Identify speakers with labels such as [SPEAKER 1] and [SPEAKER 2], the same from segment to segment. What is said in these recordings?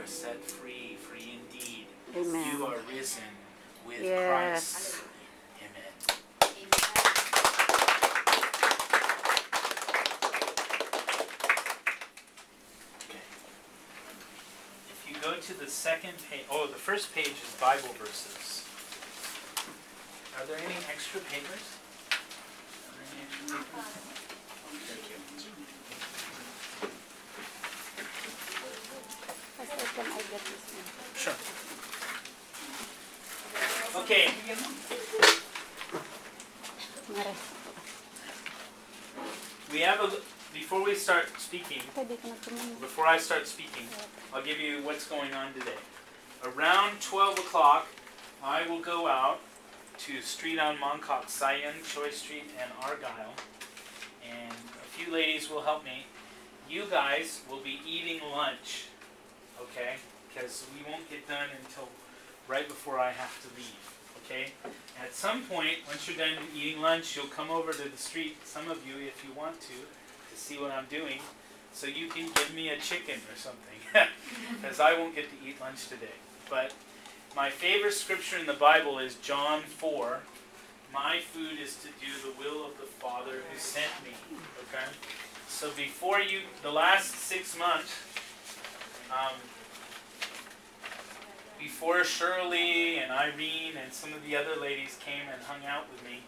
[SPEAKER 1] set free, free indeed.
[SPEAKER 2] Amen.
[SPEAKER 1] You are risen with
[SPEAKER 2] Yes.
[SPEAKER 1] Christ. Amen. Okay. If you go to the second page, the first page is Bible verses. Are there any extra papers? Are there any extra papers? Thank you.
[SPEAKER 2] Can I get this one?
[SPEAKER 1] Sure. Okay.
[SPEAKER 2] Mare.
[SPEAKER 1] We have before we start speaking,
[SPEAKER 2] Pwede ko na tumingin.
[SPEAKER 1] before I start speaking, I'll give you what's going on today. Around 12 o'clock, I will go out to Street on Mongkok, Sion, Choi Street, and Argyle. And a few ladies will help me. You guys will be eating lunch, okay? Because we won't get done until right before I have to leave, okay? At some point, once you're done eating lunch, you'll come over to the street, some of you, if you want to see what I'm doing, so you can give me a chicken or something, because I won't get to eat lunch today. But my favorite scripture in the Bible is John 4. My food is to do the will of the Father who sent me, okay? So before the last 6 months, before Shirley and Irene and some of the other ladies came and hung out with me,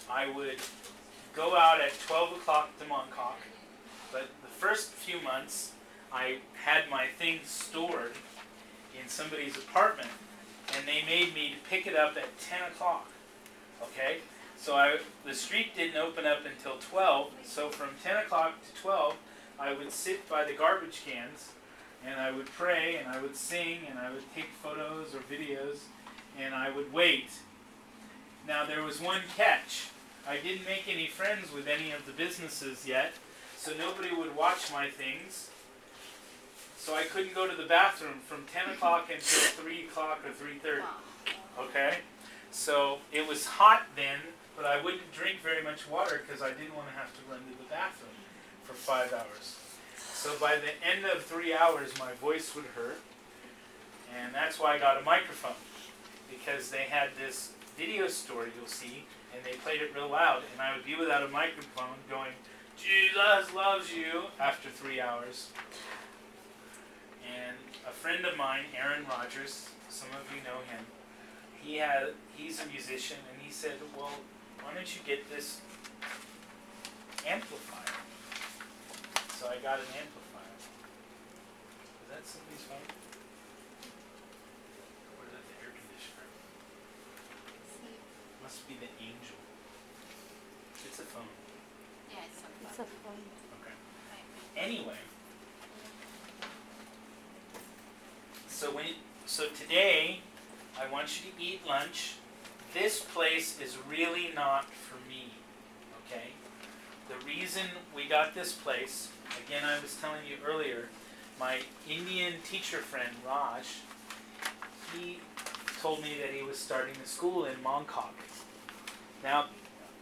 [SPEAKER 1] I would go out at 12 o'clock to Mongkok. But the first few months, I had my things stored in somebody's apartment, and they made me pick it up at 10 o'clock. Okay? So the street didn't open up until 12, so from 10 o'clock to 12, I would sit by the garbage cans, and I would pray, and I would sing, and I would take photos or videos, and I would wait. Now there was one catch. I didn't make any friends with any of the businesses yet, so nobody would watch my things. So I couldn't go to the bathroom from 10 o'clock until 3 o'clock or 3:30. Okay? So it was hot then, but I wouldn't drink very much water because I didn't want to have to run to the bathroom for 5 hours. So by the end of 3 hours, my voice would hurt. And that's why I got a microphone. Because they had this video store, you'll see, and they played it real loud. And I would be without a microphone going, Jesus loves you, after 3 hours. And a friend of mine, Aaron Rogers, some of you know him, he's a musician, and he said, well, why don't you get this amplifier? So I got an amplifier. Is that somebody's phone? Or is that the air conditioner? Must be the Angel. It's a phone.
[SPEAKER 3] Yeah, it's so
[SPEAKER 2] It's a phone.
[SPEAKER 1] Okay. Anyway. So today, I want you to eat lunch. This place is really not for me, okay? The reason we got this place, again, I was telling you earlier, my Indian teacher friend, Raj, he told me that he was starting a school in Mongkok. Now,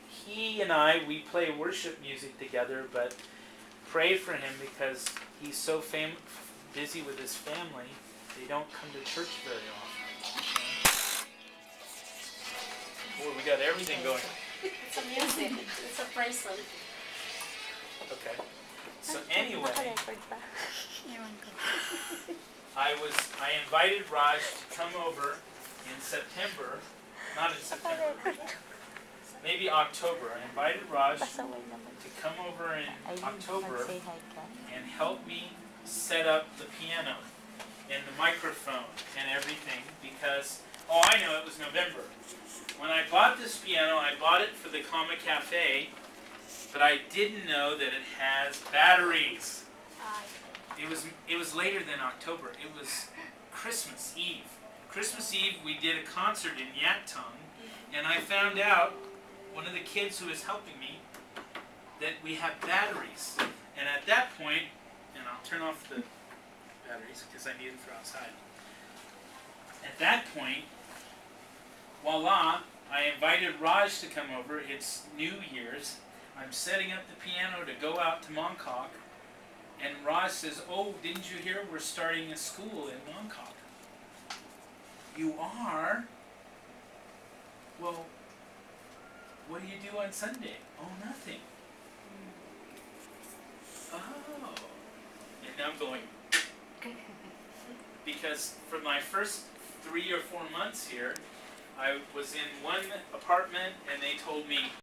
[SPEAKER 1] he and we play worship music together, but pray for him because he's so busy with his family, they don't come to church very often. Boy, we got everything going.
[SPEAKER 3] It's a music. It's a bracelet.
[SPEAKER 1] Okay. So anyway,
[SPEAKER 2] Naka-record pa.
[SPEAKER 1] I invited Raj to come over in September, not in September, maybe October. I invited Raj
[SPEAKER 2] Pasaway naman.
[SPEAKER 1] to come over in
[SPEAKER 2] Ayun,
[SPEAKER 1] October
[SPEAKER 2] mag-say hi ka.
[SPEAKER 1] and help me set up the piano and the microphone and everything because, I know it was November. When I bought this piano, I bought it for the Comma Cafe, but I didn't know that it has batteries. It was later than October. It was Christmas Eve. Christmas Eve, we did a concert in Yaktong, and I found out, one of the kids who was helping me, that we have batteries. And at that point, and I'll turn off the batteries because I need them for outside. At that point, voila, I invited Raj to come over. It's New Year's. I'm setting up the piano to go out to Mongkok. And Ross says, "Oh, didn't you hear we're starting a school in Longkok?" "You are? Well, what do you do on Sunday?" "Oh, nothing." "Oh." And now I'm going, because for my first 3 or 4 months here, I was in one apartment and they told me,